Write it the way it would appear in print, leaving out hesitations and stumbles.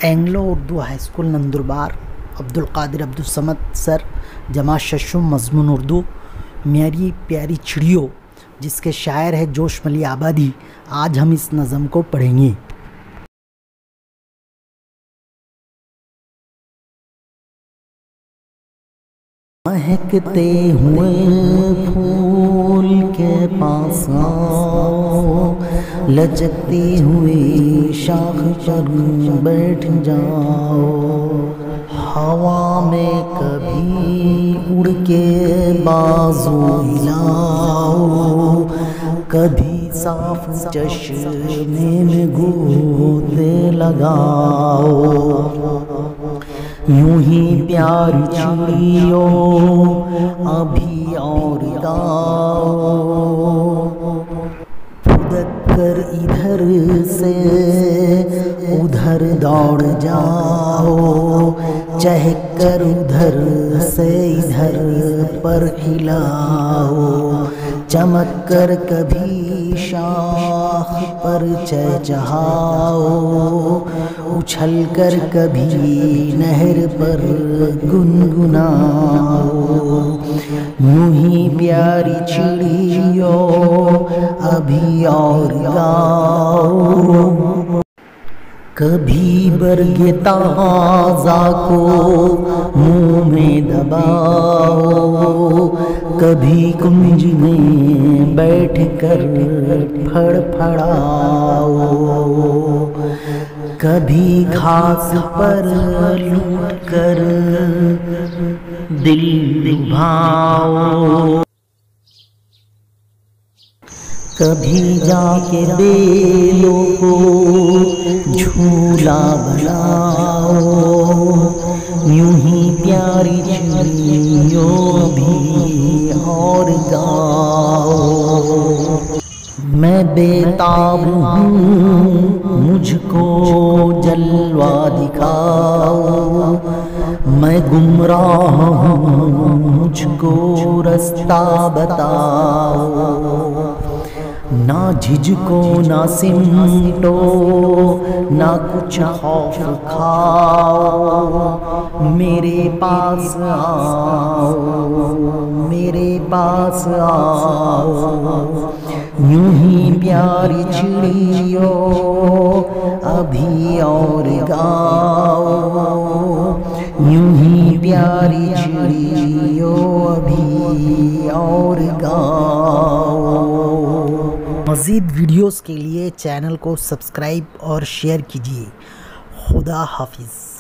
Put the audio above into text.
Anglo Urdu high school Nandurbar, Abdul Qadir Abdul Samad sir, जमात शशुम मजमून उर्दू। मेरी प्यारी चिड़ियों, जिसके शायर है जोश मली आबादी, आज हम इस नज़म को पढ़ेंगे। महकते हुए फूल के पास आओ, लचकती हुई शाख पर बैठ जाओ। हवा में कभी उड़ के बाजू हिलाओ, कभी साफ चश्मे में गोते लगाओ। यूं ही प्यारी चिड़ियों अभी और गाओ, फुदक कर इधर से उधर दौड़ जाओ, चहक कर उधर से इधर पर हिलाओ। चमक कर कभी शाख पर चहचहाओ, उछल कर कभी नहर पर गुनगुनाओ। यूं ही प्यारी चिड़ियों अभी और गाओ, कभी बरगे ताज़ा को मुँह में दबाओ, कभी कुंज में बैठ कर फड़फड़ाओ, कभी घास पर लूट कर दिल लुभाओ, कभी जाके बेलों को झूला बनाओ। यूं ही प्यारी चिड़ियों भी और गाओ। मैं बेताब हूँ, मुझको जलवा दिखाओ। मैं गुमराह हूँ, मुझको रास्ता बताओ। ना झिझको ना सिमटो, ना कुछ खौफ खाओ, मेरे पास आओ, मेरे पास आओ। यूं ही प्यारी चिड़ियों अभी और गाओ, यूं ही प्यारी चिड़ियों अभी और गाओ। मज़ीद वीडियोस के लिए चैनल को सब्सक्राइब और शेयर कीजिए। खुदा हाफिज़।